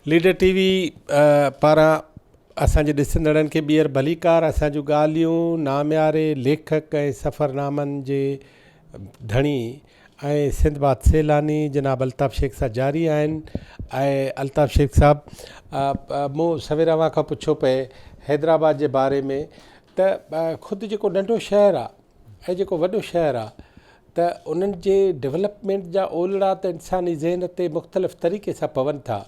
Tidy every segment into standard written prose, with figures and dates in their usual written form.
Leader TV पारां असांजे ॾिसंदड़नि खे ॿीहर भलीकार असांजूं ॻाल्हियूं नाम्यारे लेखक ऐं सफ़रनामनि जे धणी ऐं सिंध सैलानी जनाब अल्ताफ़ शेख सां जारी आहिनि। ऐं अल्ताफ़ शेख साहब मूं सवेरां खां पुछो पए हैदराबाद जे बारे में त ख़ुदि जेको नंढो शहर आहे ऐं जेको वॾो शहर आहे त उन्हनि जे डेवलपमेंट जा ओलड़ा त इंसानी ज़हन ते मुख़्तलिफ़ तरीक़े सां पवनि था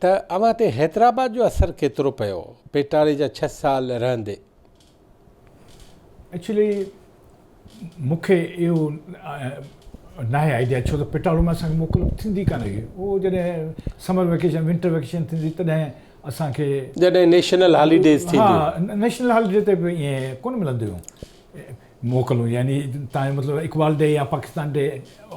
त अव्हां ते हैदराबाद जो असरु केतिरो पियो पेटारे जा 6 साल रहंदे? एक्चुअली मूंखे इहो न आहे आइडिया, छो त पेटारो में असांखे मोकल थींदी कान हुई। उहो जॾहिं समर वेकेशन विंटर वेकेशन थींदी तॾहिं असांखे जॾहिं नेशनल हॉलीडेज़ थींदी, हा नेशनल हॉलीडे ते बि ईअं कोन मिलंदियूं मोकलूं, यानी तव्हांजो मतिलबु इकबाल डे या पाकिस्तान डे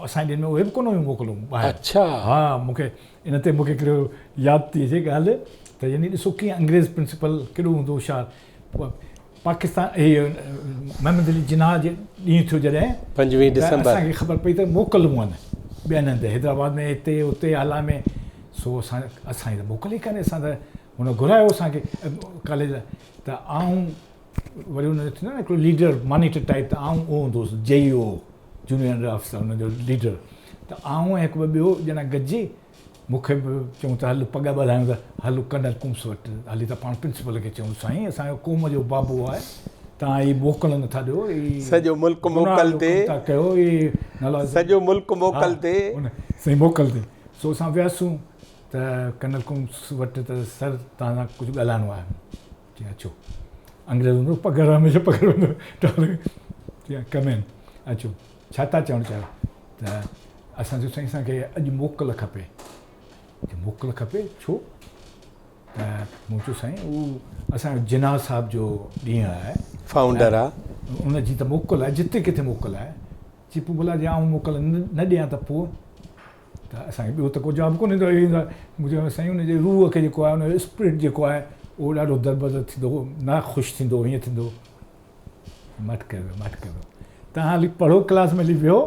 असांजे ॾींहं में उहे बि कोन हुयूं मोकलूं ॿाहिरि। अच्छा, हा मूंखे इन ते मूंखे हिकिड़ो यादि थी अचे ॻाल्हि त यानी ॾिसो कीअं अंग्रेज़ प्रिंसिपल केॾो हूंदो होशियारु। पाकिस्तान इहो मोहम्मद अली जिन्ना जे ॾींहुं थियो जॾहिं 5 दिसंबर असांखे ख़बर पई त मोकलूं आहिनि ॿियनि हंधि हैदराबाद में हिते हुते आला में। सो असांजी त मोकल ई कान्हे। असां त हुन घुरायो असांखे कॉलेज त आऊं वरी हुन थींदो न हिकिड़ो लीडर मॉनिटर टाइप त आऊं उहो हूंदो हुउसि JEO जूनियर अंडर ऑफिसर हुनजो लीडर। त आऊं ऐं हिकु ॿियो ॼणा गॾिजी मूंखे बि चयूं त हल पग ॿधायूं त हल कर्नल कुम्स वटि हली त पाण प्रिंसिपल खे चयूं साईं असांजो क़ौम जो बाबू आहे, तव्हां हीअ मोकल नथा ॾियो, सॼो मुल्क मोकल ते था कयो, सॼो मुल्क मोकल ते साईं मोकल ते। सो असां वियासीं त कर्नल कुम्स वटि त सर तव्हां सां कुझु ॻाल्हाइणो आहे। चई अचो, अंग्रेज़ हूंदो पघर हमेशह पघर हूंदो चई कम इन, अचो छा था चवणु चाहियो? त असां चयो साईं असांखे अॼु मोकल खपे। मोकल खपे छो? त मूं चयो साईं उहो असांजो जिन्ना साहिब जो ॾींहुं आहे, फाउंडर आहे, उनजी त मोकल आहे, जिते किथे मोकल आहे। चई पोइ भला जे आऊं मोकल न ॾियां त पोइ? त असांखे ॿियो त को जवाबु कोन ईंदो। मूं चयो साईं हुनजे रूह खे जेको आहे हुनजो स्पिरिट जेको आहे उहो ॾाढो दरबदर थींदो, न ख़ुशि थींदो, हीअं थींदो। मट कयो तव्हां हली पढ़ो, क्लास में हली वियो,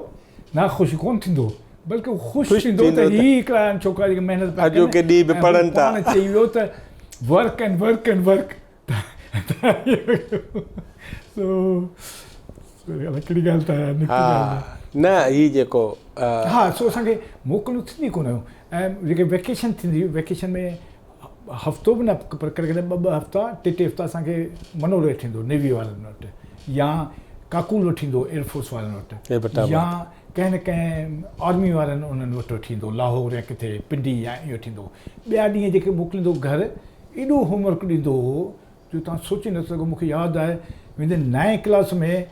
न ख़ुशि कोन थींदो बल्कि ख़ुशि थींदो त हीअ हिकिड़ा छोकिरा जेके महिनत अॼु के ॾींहुं बि पढ़नि था। चई वियो त work and work and work. हिकिड़ी ॻाल्हि त न हीअ जेको हा। सो असांखे मोकलूं थींदी कोन हुयूं। ऐं जेके वेकेशन थींदी हुई, वेकेशन में हफ़्तो बि न पर कॾहिं कॾहिं 2 हफ़्ता 3 हफ़्ता असांखे मनोरे थींदो नेवी वारनि वटि, या काकूल वठींदो एयरफोर्स वारनि वटि, या कंहिं न कंहिं आर्मी वारनि उन्हनि वटि वठींदो लाहौर या किथे पिंडी या इहो थींदो। ॿिया ॾींहं जेके मोकिलींदो घर, एॾो होमवर्क ॾींदो हो जो तव्हां सोचे न सघो। मूंखे यादि आहे मुंहिंजे 9 क्लास में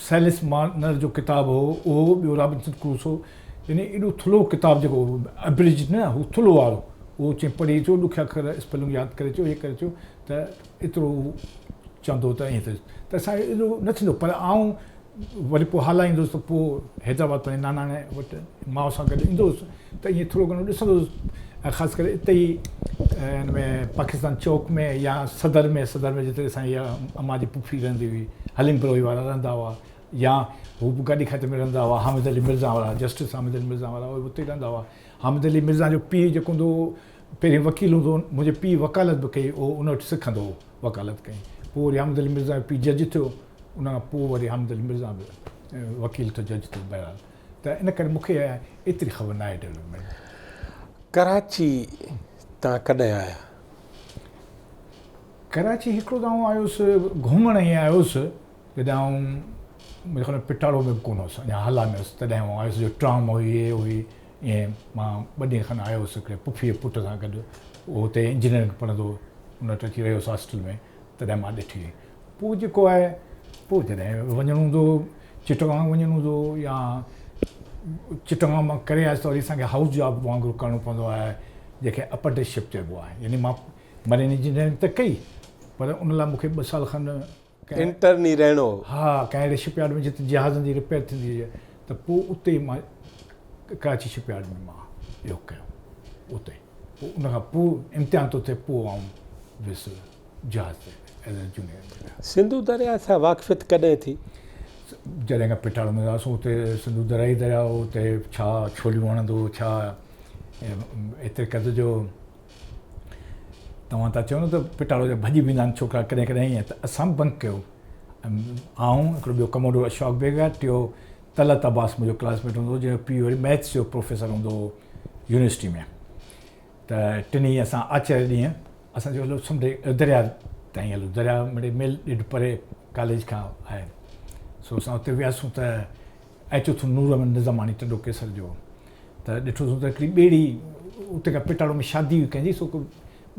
सैलिस मार्नर जो किताबु हो, उहो ॿियो रॉबिन्सन क्रूसो, यानी एॾो थुलो किताबु जेको अब्रिज न हू थुलो वारो, उहो चई पढ़ी अचो, ॾुखिया अखर स्पेलिंग यादि करे अचो, इहे करे अचो। त एतिरो चवंदो त ईअं त असांखे एॾो न थींदो। पर आऊं वरी पोइ हलाईंदुसि त पोइ हैदराबाद पंहिंजे नानाणे वटि माउ सां गॾु ईंदो हुउसि त ईअं थोरो घणो ॾिसंदो हुउसि। ऐं ख़ासि करे इते ई हिन में पाकिस्तान चौक में या सदर में जिते असांजी अम्मा जी पुफी रहंदी हुई, हलीम बरोई वारा रहंदा हुआ, या हू बि गाॾी खाते में रहंदा हुआ, हामिद अली मिर्ज़ा वारा, जस्टिस हामिद अली मिर्ज़ा वारा, उहे उते रहंदा हुआ। हामिद अली मिर्ज़ा जो पीउ जेको हूंदो पहिरीं वकील हूंदो, मुंहिंजे पीउ वकालत बि कई, उहो उन वटि सिखंदो हो वकालत कई। पोइ वरी हामिद अली मिर्ज़ा जो पीउ जज थियो, उन खां पोइ वरी हामिद अली मिर्ज़ा बि वकील थियो, जज थियो। बहरहाल त इन करे मूंखे एतिरी ख़बर न आहे डेवलपमेंट। कराची तव्हां कॾहिं आया? कराची हिकिड़ो दफ़ो आयुसि घुमण ई आयुसि, जॾहिं आऊं मुंहिंजे ख़्याल में पिटाड़ो में बि कोन हुउसि, अञा हाला में हुउसि, तॾहिं आयुसि जो ट्राम हुई, इहे हुई, ईअं मां 2 ॾींहं खनि आयो हुउसि हिकिड़े पुफीअ पुट सां गॾु। उहो हुते इंजीनियरिंग पढ़ंदो, उन वटि अची रहियोसि हॉस्टल में, तॾहिं मां ॾिठी। पोइ जेको आहे पोइ जॾहिं वञणो हूंदो, चिटगांव वञणो हूंदो या चिटगांव मां करे आयुसि त वरी असांखे हाउस जॉब वांगुरु करिणो पवंदो आहे, जंहिंखे अप्रेंटिसशिप चइबो आहे। यानी मां मरीन इंजीनियरिंग त कई, पर उन लाइ मूंखे 2 साल खनि इंटर्न ई रहणो। हा, कंहिं अहिड़े शिपयार्ड में जिते जहाज़नि जी रिपेयर थींदी हुई, त पोइ उते ई मां कराची शिपयार्ड में मां इहो कयो उते। पोइ उन खां पोइ इम्तिहान थो थिए, पोइ आऊं वियुसि जहाज़ ते एज़ ए जूनियर। सिंधु दरिया सां वाक़फ़ियत कॾहिं थी? जॾहिं खां पिटाड़ो में वियासीं हुते सिंधु दरिया, हुते छा छोलियूं वणंदो, छा एतिरे क़द्र जो तव्हां था चओ न त पिटाड़ो जा भॼी वेंदा आहिनि छोकिरा कॾहिं कॾहिं ईअं त असां बि बंक कयो आऊं हिकिड़ो ॿियो कमोडोर अशोक बेग आहे टियों तलत अब्बास मुंहिंजो क्लासमेट हूंदो हो जंहिंजो पीउ वरी मैथ्स जो प्रोफेसर हूंदो हो यूनिवर्सिटी में त टिनी असां आचार्य ॾींहुं असांजो हलो समुंड दरिया ताईं हलो दरिया मिड़े मेल ॾेढ परे कॉलेज खां आहे सो असां हुते वियासीं त अचो थो नूर में निज़ामानी टंडो केसर जो त ॾिठोसीं त हिकिड़ी ॿेड़ी उते खां पिटाड़ो में शादी हुई कंहिंजी सो को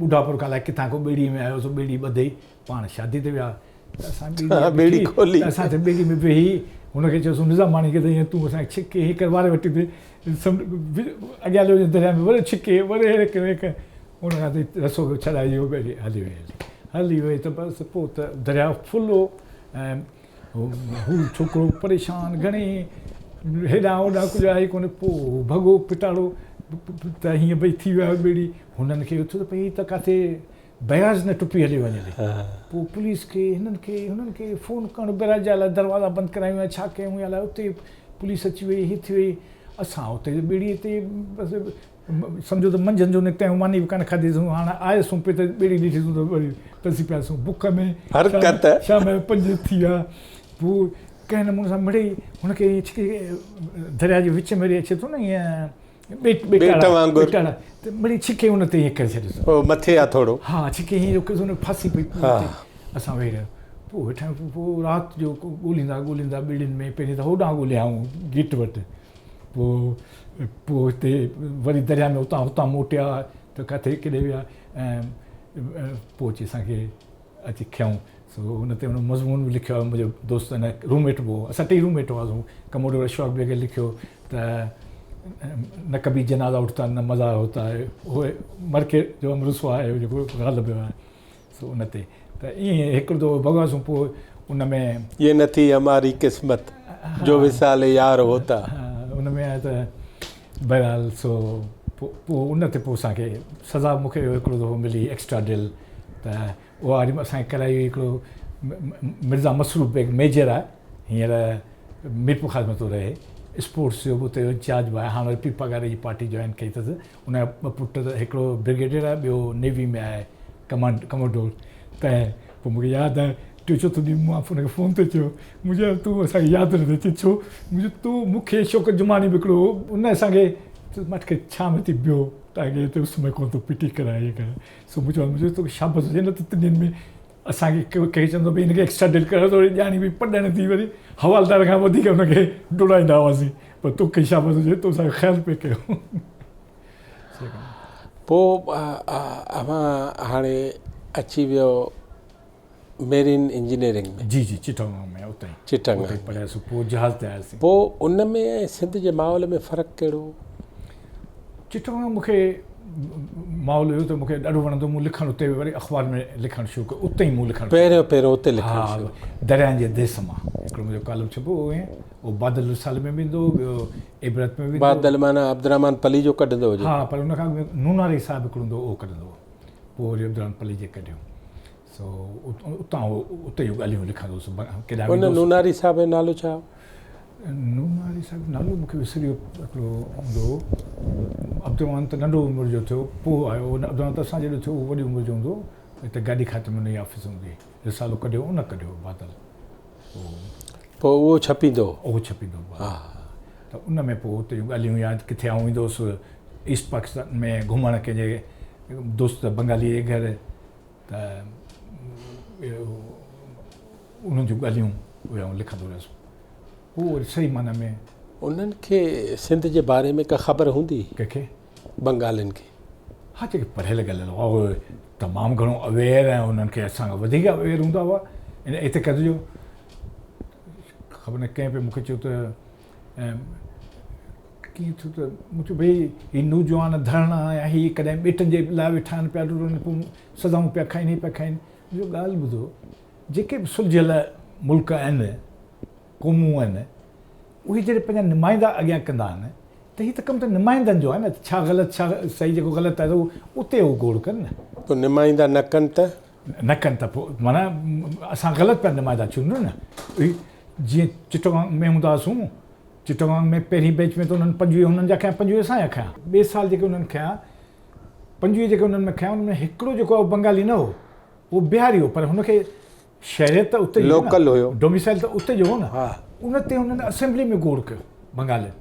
ॿुढापुर खां अलाए किथां को ॿेड़ी में आयो सो ॿेड़ी ॿधे पाण शादी ते विया त असां ॿेड़ी खोली असां त ॿेड़ी में वेही हुनखे चयोसीं निज़ामानी खे त ईअं तूं असांखे छिके हिकु वारे वठी ते अॻियां हलियो दरिया में वरी छिके वरी हुन खां त रसो छॾाए इहो ॿेड़ी हली वई त बसि पोइ त दरिया फुल हो ऐं हू छोकिरो परेशान घणेई हेॾां होॾां कुझु आहे कोन्हे पोइ भॻो पिटाड़ो त हीअं भई थी वियो ॿेड़ी हुननि खे उथो त भई त किथे बयाज़ न टुपी हली वञे पोइ पुलिस खे हुननि खे फ़ोन करणु बयाज़ जे लाइ दरवाज़ा बंदि करायूं छा कयूं अलाए उते पुलिस अची वई हीअ थी वई असां उते ॿेड़ीअ ते बसि सम्झो त मंझंदि जो निकिता आहियूं मानी बि कान खाधीसूं हाणे आयुसूं पे त ॿेड़ी ॾिठीसूं त वरी फसी पियासीं बुख में शाम जो 5 थी विया पोइ कंहिं नमूने सां मिड़ेई हुनखे दरिया जे विच में अचे थो न ईअं बेटाड़ा त मिड़ेई छिके हुन ते ईअं करे छॾियोसीं मथे आहे थोरो हा छिके हीअं हुन फासी पई असां वेही रहिया पोइ वेठा पोइ राति जो ॻोल्हींदा ॿेड़ियुनि में पहिरीं त होॾां ॻोल्हियाऊं गेट वटि पोइ हिते वरी दरिया में हुतां मोटिया त किथे केॾे विया ऐं पोइ अची असांखे अची खयूं सो हुन ते हुन मज़मून बि लिखियो आहे मुंहिंजो दोस्त न रूममेट बि हो असां 2 रूममेट हुआसीं कमोडोर अशोक बेग लिखियो त न कभी जनाज़ा उठता न मज़ा होता है उहे मरके जो अमरुसो आहे जेको ग़ालिब आहे सो उन ते त ईअं हिकिड़ो दफ़ो भॻवासूं पोइ उन में ये न थी हमारी क़िस्मत जो विसाल यार होता उन में आहे त बहरहाल सो पोइ उन ते पोइ असांखे सज़ा मूंखे हिकिड़ो दफ़ो मिली एक्स्ट्रा डिल त उहा वरी असांखे कराई हुई हिकिड़ो मिर्ज़ा मसरूफ़ बेग मेजर आहे हींअर मीरपुर खां थो रहे स्पोर्ट्स जो बि उते इंचार्ज बि आहे हाणे वरी पीपा गारे जी पार्टी जॉइन कई अथसि उनजा 2 पुट त हिकिड़ो ब्रिगेडियर आहे ॿियो नेवी में आहे कमोडोर त पोइ मूंखे यादि आहे 3-4 ॾींहुं मां हुनखे फ़ोन ते चयो मुंहिंजो तूं असांखे यादि नथी अचे छो मुंहिंजो तूं मूंखे शौक़ु जुमानी बि हिकिड़ो उन असांखे मूंखे छा में थी ॿियो तव्हांखे हिते उस में कोन थो पिटी कराए इहे करे सो मुंहिंजो तोखे शाबस हुजे न त 3 ॾींहंनि में असांखे कंहिं चवंदो भई हिनखे एक्स्ट्रा डिल कयो त वरी ॼाणी बि पढ़ण थी वरी हवालदार खां वधीक हुनखे डोड़ाईंदा हुआसीं पर तोखे शाबस हुजे तो असांखे ख़्यालु पिए कयो पोइ हाणे अची वियो मेरीन इंजीनियरिंग में जी चिटंग में उते चिटंग पढ़ियासीं पोइ जहाज़ ते आयासीं पोइ उन में सिंध जे माहौल में फ़र्क़ु कहिड़ो चिटंग में मूंखे माहौल हुयो त मूंखे ॾाढो वणंदो मूं लिखणु उते वरी अख़बार में लिखणु शुरू कयो उते ई मूं लिखणु पहिरियों उते लिखणु हा दरियानि जे देस मां हिकिड़ो मुंहिंजो कॉलम छपो हुओ उहो बादल साल में बि ईंदो ॿियो इबरत में बि बादल माना अब्दुर्रहमान पली जो कढंदो हुजे हा पर उन खां नूनारी साहिबु हिकिड़ो हूंदो उहो कढंदो पोइ वरी अब्दुर्रहमान पली जे कढियो सो उतां उते जूं ॻाल्हियूं लिखंदो केॾा हुन नूनारी साहिब जो नालो छा नूनारी साहिबु नालो मूंखे विसरी वियो हिकिड़ो हूंदो अब्दुर्रहमान त नंढो उमिरि जो थियो पोइ आयो अब्दुर्रहमान त असां जहिड़ो थियो उहो वॾी उमिरि जो हूंदो हिते गाॾी खाते में हुनजी ऑफिस हूंदी रिसालो कढियो उन कढियो बादल पोइ उहो छपींदो हा त उन में पोइ हुते जूं ॻाल्हियूं यादि किथे आऊं ईंदो हुउसि ईस्ट पाकिस्तान में घुमणु कंहिंजे दोस्त बंगाली जे घर त उन्हनि जूं ॻाल्हियूं उहे आऊं लिखंदो रहियुसि पोइ वरी सही माना में उन्हनि खे सिंध जे बारे में का ख़बर हूंदी कंहिंखे बंगालियुनि खे हा जेके पढ़ियल ॻाल्हियल हुआ उहे तमामु घणो अवेयर ऐं उन्हनि खे असां खां वधीक अवेयर हूंदा हुआ इन हिते कजो ख़बर न कंहिं पे मूंखे चयो त कीअं थियो त मूंखे भई हीअ नौजवान धरणा या हीअ कॾहिं ॿेटनि जे लाइ वेठा आहिनि पिया पोइ सदाऊं पिया खाइनि मुंहिंजो ॻाल्हि ॿुधो जेके बि सुलझियल मुल्क आहिनि क़ौमूं आहिनि उहे जॾहिं पंहिंजा नुमाइंदा अॻियां कंदा आहिनि त हीअ त कमु त नुमाइंदनि जो आहे न छा ग़लति छा सही जेको ग़लति आहे त उते उहो गोड़ कनि न पोइ नुमाइंदा न कनि त पोइ माना असां ग़लति पिया नुमाइंदा चूंडूं न जीअं चिटगांव में हूंदा हुआसीं चिटगांग में पहिरीं बैच में त उन्हनि 25 हुननि जा खयां, 25 असांजा खयां। ॿिए साल जेके उन्हनि खयां 25 जेके उन्हनि में खयां, उनमें हिकिड़ो जेको आहे बंगाली न हो, उहो बिहारी हो, पर हुनखे शहरियत त उते लोकल हुयो, डोमिसाइल त उते जो हो न। हा, उन ते हुननि असेंबली में गोड़ कयो बंगालियुनि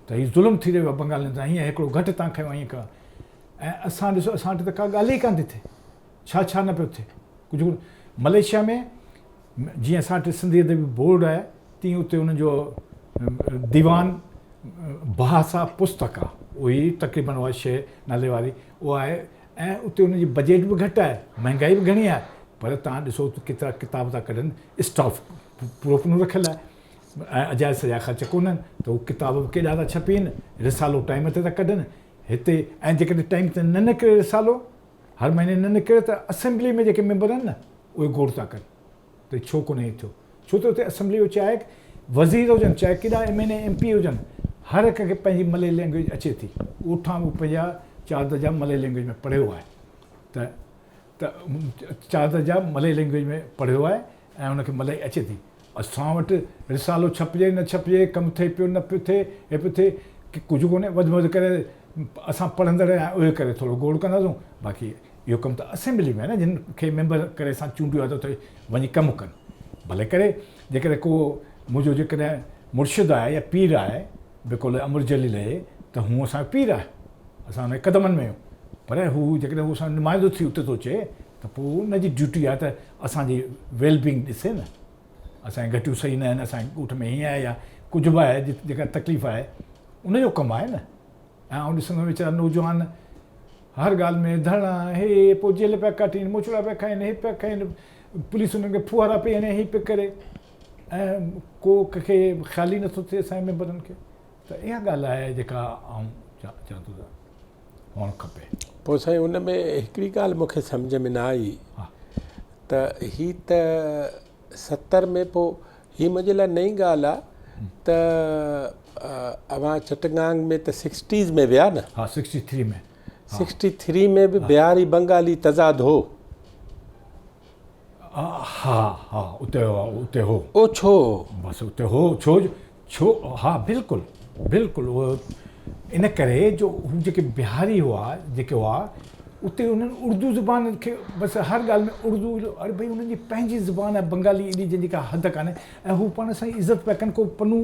त हीउ ज़ुल्म थी रहियो आहे बंगालियुनि सां, हीअं हिकिड़ो घटि तव्हां खयो हीअं कयो। ऐं असां ॾिसो असां वटि त का ॻाल्हि ई कान थी थिए, छा न पियो थिए कुझु। मलेशिया में जीअं असां वटि सिंधी अदबी बोर्ड आहे, तीअं उते हुनजो दीवान बहासा पुस्तक आहे, उहा तक़रीबन उहा शइ नाले वारी उहा आहे। ऐं उते हुनजी बजट बि घटि आहे, महांगाई बि घणी आहे, पर तव्हां ॾिसो केतिरा किताब था कढनि, स्टॉफ पूरो पूरो रखियलु आहे ऐं अजाया सॼा ख़र्च कोन्हनि, त उहे किताब बि केॾा था छपीनि, रिसालो टाइम ते था कढनि हिते। ऐं जेकॾहिं टाइम ते न निकिरे रिसालो, हर महीने न निकिरे, त असेंबली में जेके मेंबर आहिनि न उहे गोड़ था कनि त छो कोन्हे थियो। छो त हुते असेंबली जो चाहे वज़ीर हुजनि, चाहे केॾा MNA MP हुजनि, हर हिक खे पंहिंजी मलय लैंग्वेज अचे थी। उठां बि पंहिंजा 4 दर्जा मलय लैंग्वेज में पढ़ियो आहे, त 4 दर्जा मलय लैंग्वेज में पढ़ियो आहे ऐं उनखे मलय अचे थी। असां वटि रिसालो छपिजे न छपिजे, कमु थिए पियो न पियो थिए, हे पियो थिए की कुझु कोन्हे, वधि करे असां पढ़ंदड़ ऐं उहे करे थोरो गोड़ कंदासीं। बाक़ी इहो कमु त असेंबली में आहे न, जिन खे मेंबर करे असां चूंडियो आहे त उते वञी कमु कनि। भले करे जेकॾहिं को मुंहिंजो जेकॾहिं मुर्शिद आहे या पीर आहे, बिल्कुलु अमर जलील आहे, त हू असांजो पीर आहे, असां हुनजे क़दमनि में आहियूं। पर हू जेकॾहिं हू असांजो नुमाइंदो थी उते थो अचे, त पोइ हुनजी ड्यूटी आहे त असांजी वेलबींग ॾिसे न, असांजी घटियूं सही न आहिनि, असांजे ॻोठ में हीअं आहे या कुझु बि आहे जेका तकलीफ़ आहे, उनजो कमु आहे न। ऐं आउं ॾिसंदो वीचारा नौजवान हर ॻाल्हि में धरणा, हे पोइ जेल पिया काटीनि, मोचड़ा पिया खाइनि, हे पिया खाइनि, पुलिस हुननि खे फुआरा पई हणे, हे पिया करे, ऐं को कंहिंखे ख़्याल ई नथो थिए असांजे मेंबरनि खे। त इहा ॻाल्हि आहे जेका आउं चवां थो हुअणु खपे। पोइ साईं हुन में हिकिड़ी ॻाल्हि मूंखे सम्झ में न आई, हा, त ही त 70 में पोइ ही मुंहिंजे लाइ नई ॻाल्हि आहे त अवां चिटगांग में त 60s में विया न। हा 63 में, 63 में बि बिहारी बंगाली तज़ाद हो। हा उते हो। ओ छो? बसि उते हो, छो हा बिल्कुलु बिल्कुलु। उहो इन करे जो हू जेके बिहारी हुआ जेके हुआ उते उन्हनि उर्दू ज़ुबान खे बसि हर ॻाल्हि में उर्दू, अरे भई उन्हनि जी पंहिंजी ज़ुबान आहे बंगाली, एॾी जंहिंजी का हद कान्हे। ऐं हू पाण सां इज़त पिया कनि, को पन्नू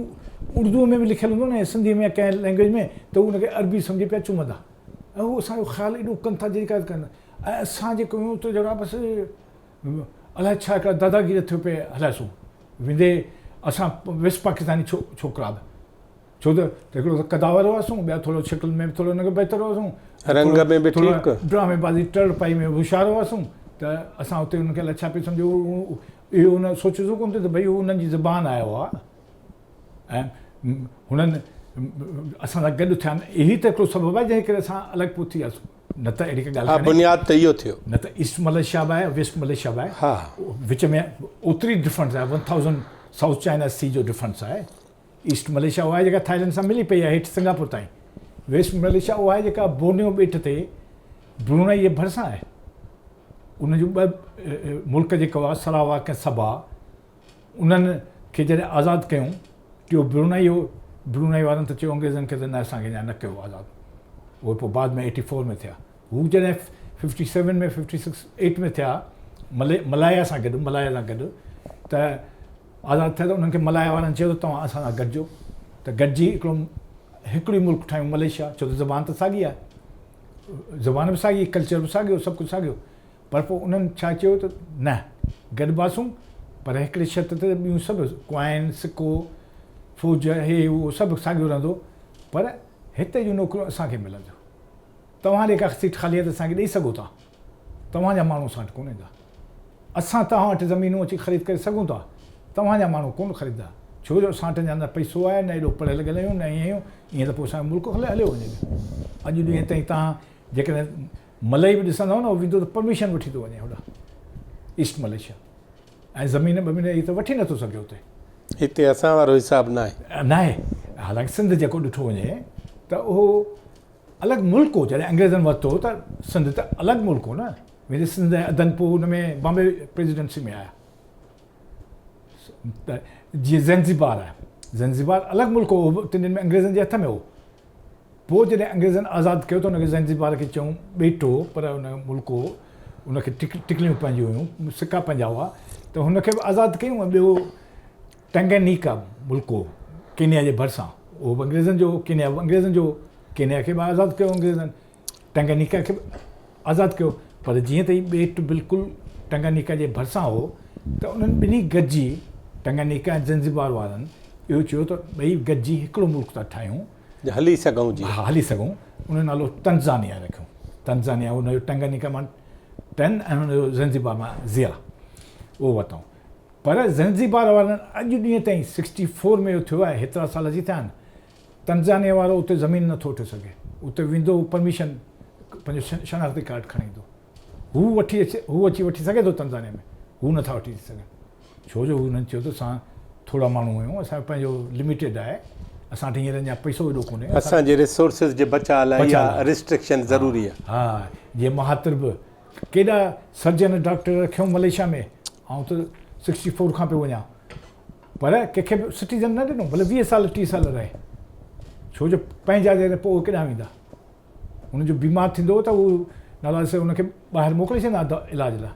उर्दूअ में बि लिखियलु हूंदो न, सिंधीअ में कंहिं लैंग्वेज में, त उनखे अरबी सम्झी पिया चुमंदा। ऐं हू असांजो ख़्यालु एॾो कनि था जेका कनि। ऐं असां जेको आहियूं त जहिड़ा बसि अलाए छा हिकिड़ा दादागीरी थियो पिए हलाइसूं वेंदे असां वेस्ट पाकिस्तानी छोकिरा बि, छो त हिकिड़ो त कदावर हुआसीं, ॿिया थोरो शिकिल में थोरो हुनखे बहितर हुआसीं, रंग में बि ठीकु, ड्रामेबाज़ी टड़ पाई में होशियार हुआसीं, त असां उते हुनखे अलाए छा पियो सम्झो, इहो हुन सोचियोसीं कोन थियो त भई हुननि जी ज़बान आयो आहे ऐं हुननि असां सां गॾु थिया। इही त हिकिड़ो सबबु आहे जंहिं करे असां अलॻि पोइ थी वियासीं, न त अहिड़ी का ॻाल्हि बुनियाद त इहो थियो। न त ईस्ट मलेशिया बि आहे, वेस्ट मलेशिया बि आहे, हा, विच में ओतिरी डिफरेंस आहे, 1000 साउथ चाइना सी जो डिफरेंस आहे। ईस्ट मलेशिया उहा आहे जेका थाईलैंड सां मिली पई आहे हेठि सिंगापुर ताईं। वेस्ट मलेशिया उहा आहे जेका बोर्नियो ॿेट ते ब्रुनई जे भरिसां आहे। उनजो 2 मुल्क जेको आहे सरावाक ऐं सबा, उन्हनि खे जॾहिं आज़ादु कयूं, टियों ब्रुनई वारनि त चयो अंग्रेज़नि खे त न असांखे अञा न कयो आज़ादु, उहे पोइ बाद में 84 में थिया। हू जॾहिं 57 में 56-8 में थिया मलाया सां गॾु त आज़ादु थिया, त उन्हनि खे मलाया वारनि चयो त तव्हां असां सां गॾिजो, त गॾिजी हिकिड़ी मुल्क ठाहियूं मलेशिया, छो त ज़बान त साॻी आहे, ज़बान बि साॻी, कल्चर बि साॻियो, सभु कुझु साॻियो। पर पोइ उन्हनि छा चयो त न गॾिबासूं, पर हिकिड़ी शर्त ते ॿियूं सभु क्वाइन सिको फौज हे उहो सभु साॻियो रहंदो, पर हिते जूं नौकरियूं असांखे मिलंदियूं। तव्हां ॾे का सीट ख़ाली आहे त असांखे ॾेई सघो था, तव्हांजा माण्हू असां वटि कोन ईंदा, असां तव्हां वटि ज़मीनूं अची ख़रीद करे सघूं था, तव्हांजा माण्हू कोन ख़रीददा, छो जो असां वटि अञा न पैसो आहे, न एॾो पढ़ियल लिखियल आहियूं, न ईअं आहियूं, ईअं त पोइ असांजो मुल्क हलियो वञे। अॼु ॾींहं ताईं तव्हां जेकॾहिं मलई बि ॾिसंदव न, उहो वेंदो त परमिशन वठी थो वञे होॾां ईस्ट मलेशिया, ऐं ज़मीन ॿमीन इहे त वठी नथो सघे हुते। हिते असां वारो हिसाबु न आहे। हालांकि सिंध जेको ॾिठो वञे त उहो अलॻि मुल्क हो, जॾहिं अंग्रेज़नि वरितो त सिंध त अलॻि मुल्क हो न। वरी सिंध ऐं अदनपुर हुन में बॉम्बे प्रेसिडेंसी में आया, त जीअं ज़ैंज़ीबार आहे, ज़ंज़िबार अलॻि मुल्क हो, तिन्हनि में अंग्रेज़नि जे हथ में हो। पोइ जॾहिं अंग्रेज़नि आज़ादु कयो त हुनखे ज़ंज़िबार खे चऊं ॿेटो, पर हुन मुल्क हो, हुनखे टिकलियूं पंहिंजियूं हुयूं, सिका पंहिंजा हुआ, त हुनखे बि आज़ादु कयूं। ऐं ॿियो टंगेनीका मुल्क हो केनिया जे भरिसां, उहो बि अंग्रेज़नि जो, केनिया बि अंग्रेज़नि जो। केनिया खे बि आज़ादु कयो अंग्रेज़नि, टंगेनीका खे बि आज़ादु कयो। पर जीअं त हीउ ॿेट बिल्कुलु टंगेनीका जे भरिसां हो, त उन्हनि ॿिन्ही गॾिजी, टंगेनीका ऐं ज़ंज़िबार वारनि इहो चयो त ॿई गॾिजी हिकिड़ो मुल्क था ठाहियूं, हली सघूं जी। हा हली सघूं। उन नालो तंज़ानिया रखियो। तंज़ानिया हुनजो टंगेनीका मां टन ऐं हुनजो ज़ंज़िबार मां ज़िया, उहो वरितऊं। पर ज़ंज़िबार वारनि अॼु ॾींहं ताईं 64 में इहो थियो आहे, हेतिरा साल जी थिया आहिनि, तंज़ानिया वारो उते ज़मीन नथो वठी सघे। उते वेंदो परमिशन, पंहिंजो शनाख़ती कार्ड खणी ईंदो, हू अची वठी सघे थो तंज़ानिया में, हू नथा वठी सघनि। छो जो हुननि चयो त असां थोरा माण्हू आहियूं, असां पंहिंजो लिमिटेड आहे, असां वटि हींअर अञा पैसो एॾो कोन्हे, असांजे रिसोर्सिस जे बचाव लाइ इहा रिस्ट्रिक्शन ज़रूरी आहे। हा, जीअं महातिर बि केॾा सर्जन डॉक्टर रखियो मलेशिया में, ऐं त 64 खां पियो वञा, पर कंहिंखे बि सिटीज़न न ॾिनो, भले 20 साल 30 साल रहे। छो जो पंहिंजा जॾहिं पोइ उहे केॾांहुं वेंदा, हुनजो बीमार थींदो त उहो नाला से हुनखे ॿाहिरि मोकिले छॾींदा इलाज लाइ।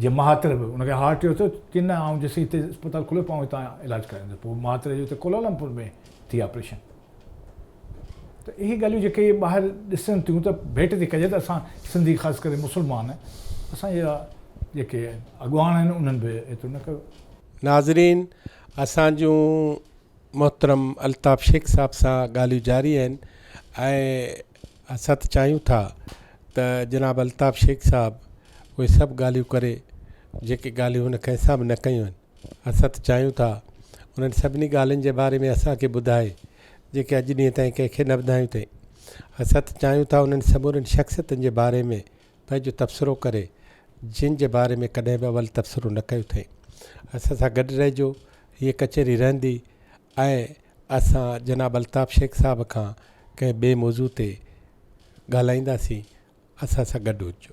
जीअं महातिर बि हुनखे हार्ट जो थियो की न, ऐं जेसीं हिते अस्पताल खुलियो पाऊं हितां इलाजु कराईंदो, पोइ महातिर जो हिते कोलालमपुर में थी ऑपरेशन। त इहे ॻाल्हियूं जेके ॿाहिरि ॾिसनि थियूं त भेट थी कजे त असां सिंधी ख़ासि करे मुस्लमान, असां इहा जेके अॻुवान आहिनि उन्हनि बि एतिरो न कयो। नाज़रीन, असांजूं मोहतरम अल्ताफ़ शेख साहब सां ॻाल्हियूं जारी आहिनि, ऐं असां त चाहियूं था त जनाब अल्ताफ़ शेख साहब उहे सभु ॻाल्हियूं करे जेके ॻाल्हियूं हुन कंहिंसां बि न कयूं आहिनि, असां त चाहियूं था उन्हनि सभिनी ॻाल्हियुनि जे बारे में असांखे ॿुधाए जेके अॼु ॾींहं ताईं कंहिंखे न ॿुधायूं अथई। असां त चाहियूं था उन्हनि समूरनि शख़्सियतुनि जे बारे में पंहिंजो तबसरो करे, जिन जे बारे में कॾहिं बि अवल तबसरो न कयो अथई। असां सां गॾु रहिजो, हीअ कचहरी रहंदी, ऐं असां जनाब अल्ताफ़ शेख साहब खां कंहिं ॿिए मौज़ू ते ॻाल्हाईंदासीं। असां सां गॾु हुजो।